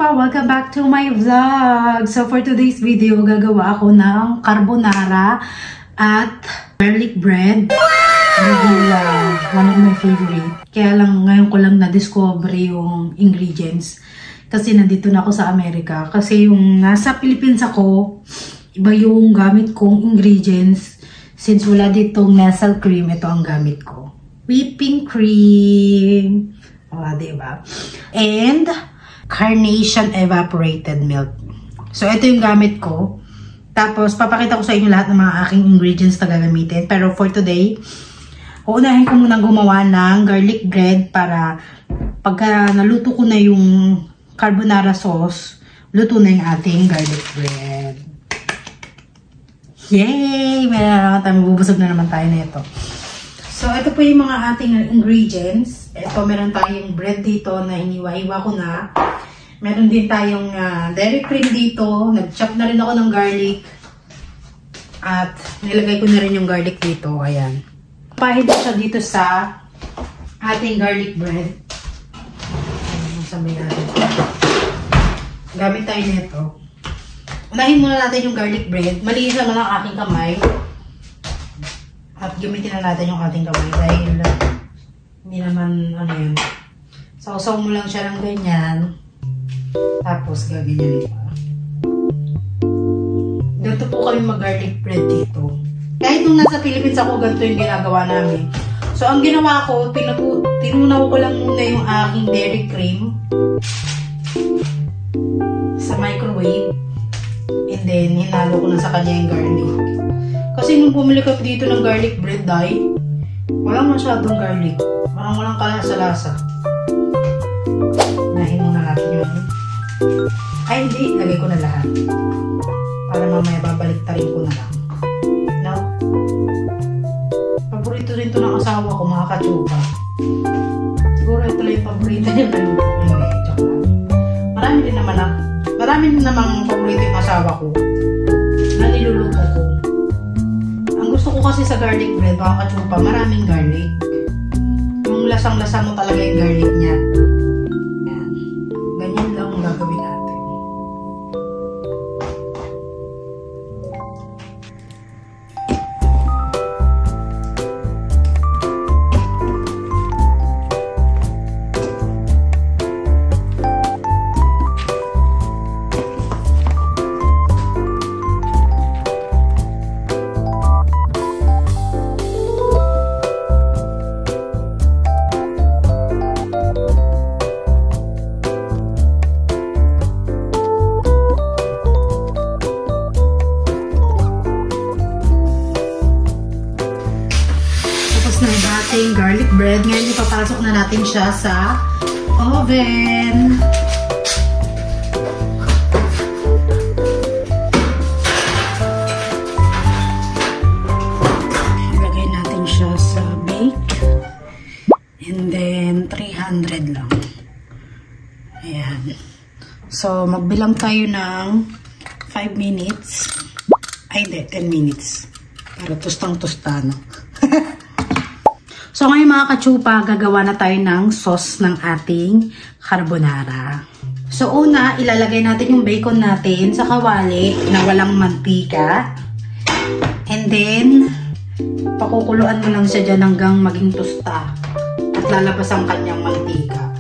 Welcome back to my vlog! So for today's video, gagawa ako ng carbonara at garlic bread. Really, one of my favorite. Kaya lang, ngayon ko lang na-discover yung ingredients. Kasi nandito na ako sa Amerika. Kasi yung nasa Philippines ako, iba yung gamit kong ingredients. Since wala ditong nasal cream, ito ang gamit ko. Whipping cream. Diba? And carnation evaporated milk. So, ito yung gamit ko. Tapos, papakita ko sa inyo lahat ng mga aking ingredients na gagamitin. Pero for today, uunahin ko munang gumawa ng garlic bread para pagka naluto ko na yung carbonara sauce, luto na yung ating garlic bread. Yay! Mabubusog na naman tayo na ito. So, ito po yung mga ating ingredients. Ito, meron tayong bread dito na iniwa-iwa ko na. Meron din tayong dairy cream dito. Nag-chop na rin ako ng garlic. At nilagay ko na rin yung garlic dito. Ayan. Pahid siya dito sa ating garlic bread. Sabi natin. Gamit tayo nito. Unahin muna natin yung garlic bread. Malinis naman ang aking kamay. At gamitin na natin yung ating kamay dahil hindi naman ano yun. Sausaw mo lang siya ng ganyan. Tapos gaganyan pa. Ganito po kami mag-garlic bread dito. Kahit nung nasa Philippines ako, ganito yung ginagawa namin. So ang ginawa ko, tinunaw ko lang muna yung aking dairy cream sa microwave. And then hinalo ko na sa kanya yung garlic. Kasi nung bumili ko dito ng garlic bread dye, walang masyadong garlic. Parang walang kalasa-lasa. Nahin muna natin yun. Ay hindi, lagay ko na lahat. Para mamaya babalik tarin ko na lang. No? Paborito rin to ng asawa ko, mga kachupa. Siguro ito lang yung paborito niya na luto. Marami din namang paborito yung asawa ko na niluluto ko. Gusto ko kasi sa garlic bread, mga kachupa, maraming garlic. Yung lasang-lasa mo talaga yung garlic niya. Yan. Ganyan lang ang gagawin natin. Ating garlic bread. Ngayon, ipapasok na natin siya sa oven. Ilagay natin siya sa bake. And then, 300 lang. Ayan. So, magbilang tayo ng 5 minutes. Ay, hindi, 10 minutes. Para tostang-tostano. So ngayon mga kachupa, gagawa na tayo ng sauce ng ating carbonara. So una, ilalagay natin yung bacon natin sa kawali na walang mantika. And then, pakukuluan mo lang siya dyan hanggang maging tosta. At lalabas ang kanyang mantika.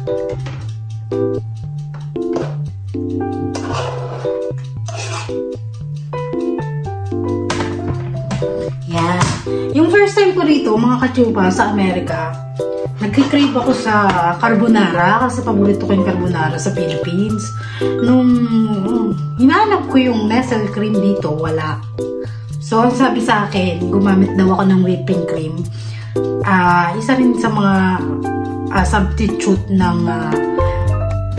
Yan. Yung first time ko rito, mga kachupa, sa Amerika, nagkikrave ako sa carbonara kasi paborito ko yung carbonara sa Philippines. Nung hinanap ko yung nasal cream dito, wala. So, ang sabi sa akin, gumamit daw ako ng whipping cream. Isa rin sa mga substitute ng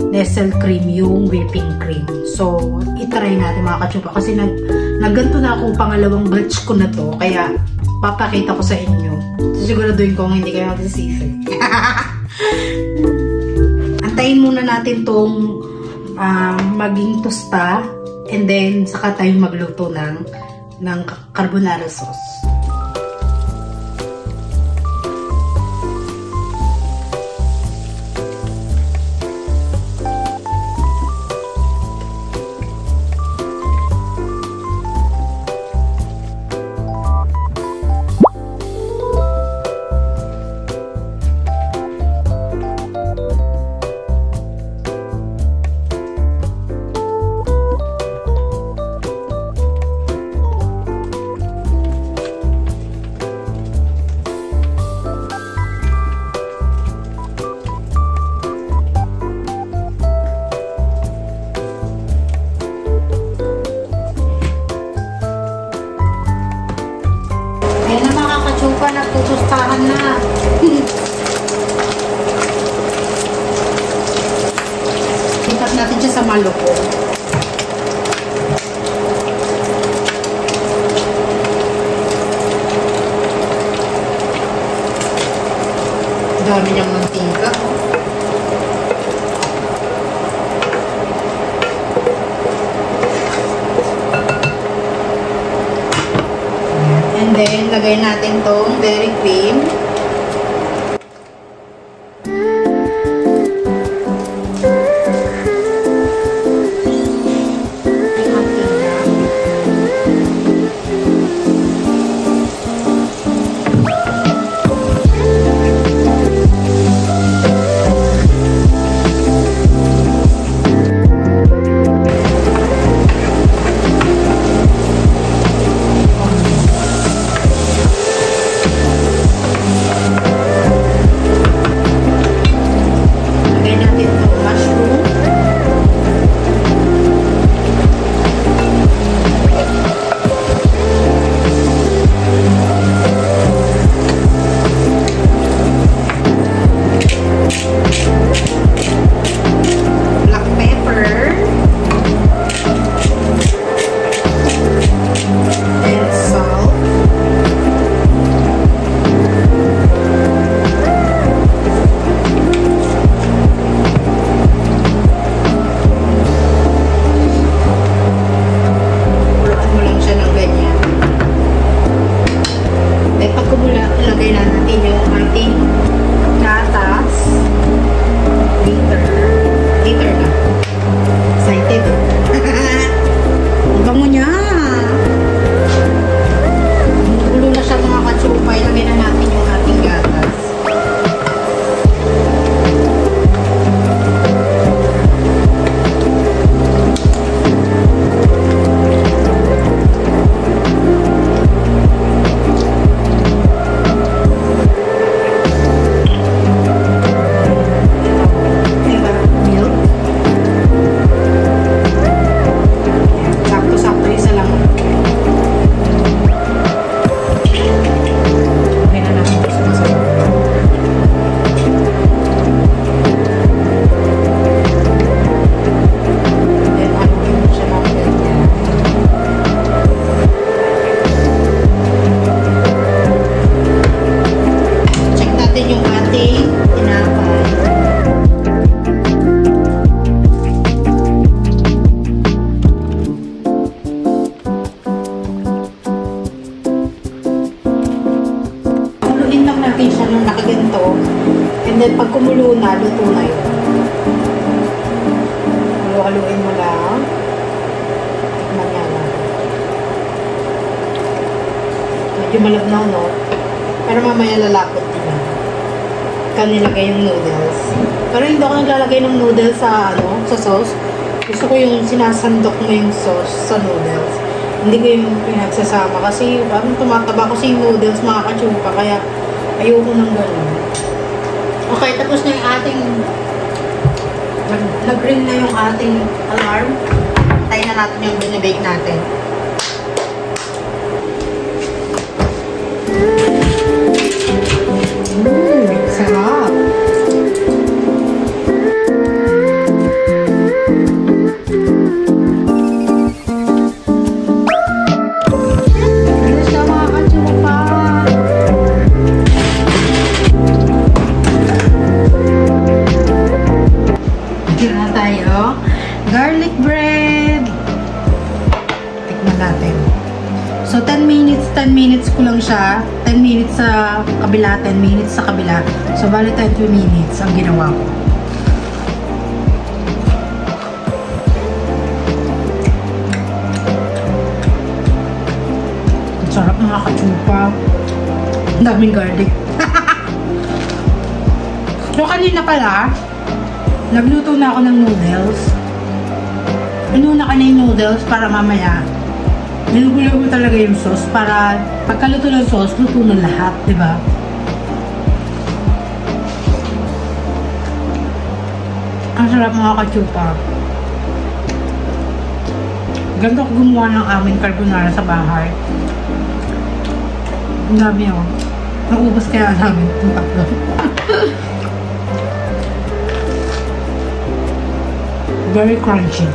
nasal cream yung whipping cream. So, itry natin mga kachupa kasi nagganto na ako pangalawang batch ko na to. Kaya, papakita ko sa inyo. Siguraduhin ko hindi kayo magsisisi. Antayin muna natin tong maging tosta. And then, saka tayo magluto ng carbonara sauce. Ayan na mga katsupa, nagtutustahan na. Lipat natin siya sa maloko. Dami niyang mantika. And then, lagay natin tong dairy cream. And then, pag kumulo na, luto na yun. Halu-haluin mo lang. Tikman niya lang. Medyo malabnaw, no? Pero mamaya lalapot din na. Kanilagay yung noodles. Pero hindi ako naglalagay ng noodles sa, sa sauce. Gusto ko yung sinasandok mo yung sauce sa noodles. Hindi ko yung pinagsasama. Kasi, tumataba kasi yung noodles, mga katsupa. Kaya, ayoko ng gano'n. Okay, tapos na yung ating nag-ring na yung ating alarm. Tayo na natin yung binibake natin. Sarap! Garlic bread. Tikman natin. So, 10 minutes ko lang siya. 10 minutes sa kabila, 10 minutes sa kabila. So, bali 20 minutes ang ginawa ko. Ang sarap mga katsupa. Ang daming garlic. So, kanina pala, nagluto na ako ng noodles. Inuna ka na yung noodles para mamaya nilugulo mo talaga yung sauce para pagkaluto ng sauce, luto na lahat, diba? Ang sarap mga katsupa. Ganito ako gumawa ng aming carbonara sa bahay. Ang dami ako. Naubos kaya namin yung tatlo. Very crunchy.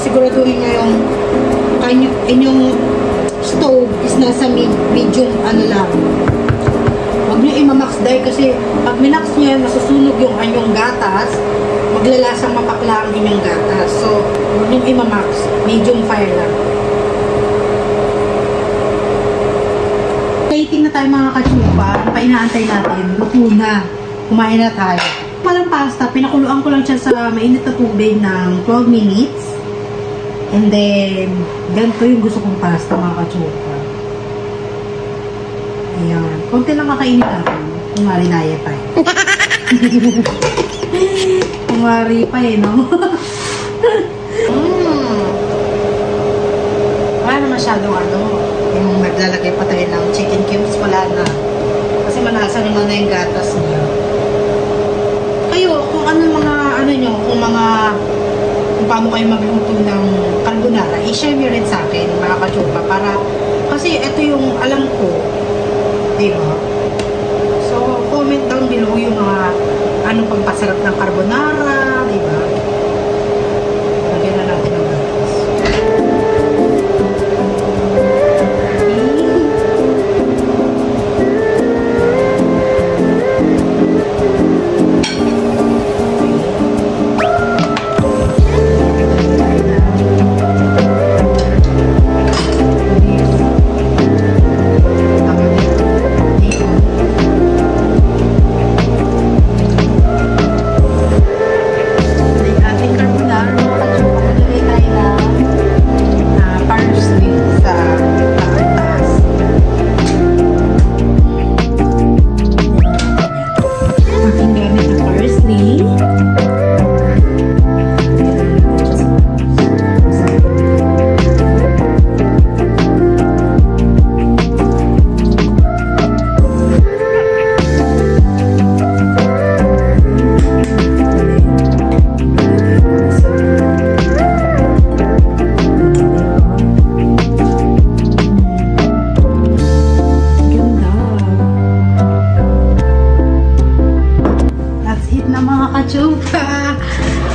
Siguraduhin nyo yung inyong stove is nasa medium ano lang. Huwag nyo i-max dahil kasi pag minax nyo yan, masusunog yung anyong gatas, maglalasang mapakla ang inyong gatas. So, huwag nyo i-max. Medium fire lang. Waiting na tayo mga kachupa. Painaantay natin. Luto na. Kumain na tayo. Palang pasta, pinakuluan ko lang siya sa mainit na tubig ng 12 minutes. And then, ganito yung gusto kong pasta mga kachupa. Ayan. Konti lang kakainin natin. Kung marinaya pa eh. Kung mari pa eh, no? Wala na masyadong ano. Yung naglalagay pa tayo ng chicken cubes, wala na. Kasi manasa naman na yung gatas niya. Kayo, kung ano mga, ano nyo, kung paano kayo magluto ng carbonara, i-share nyo rin sa akin, mga kachupa, para, kasi ito yung alam ko, diba? So, comment down below yung mga, ano pang pasarap ng carbonara, diba? Lagyan na natin ang gatas.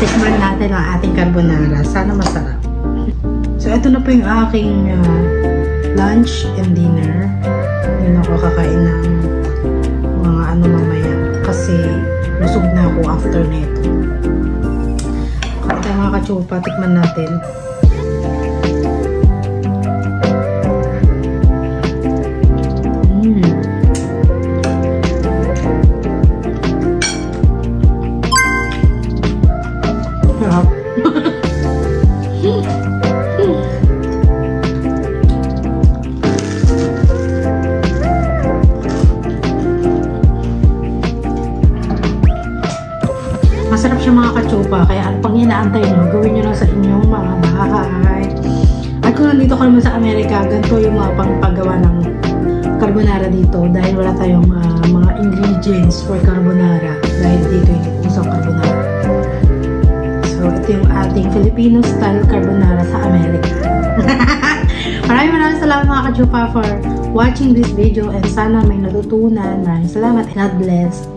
Tikman natin ang ating carbonara. Sana masarap. So, ito na po yung aking lunch and dinner. Yun ako kakain ng mga ano mamaya. Kasi busog na ako after nito. Kaya mga kachupa, tikman natin. Masarap siya mga kachupa, kaya ano pang inaantay nyo, gawin nyo lang sa inyong mga bahay. At kung nandito ka naman sa Amerika, ganito yung mga paggawa ng carbonara dito dahil wala tayong mga ingredients for carbonara dahil dito yung isang carbonara. So, ito yung ating Filipino style carbonara sa Amerika. Maraming salamat mga kachupa for watching this video and sana may natutunan. Maraming salamat and God bless.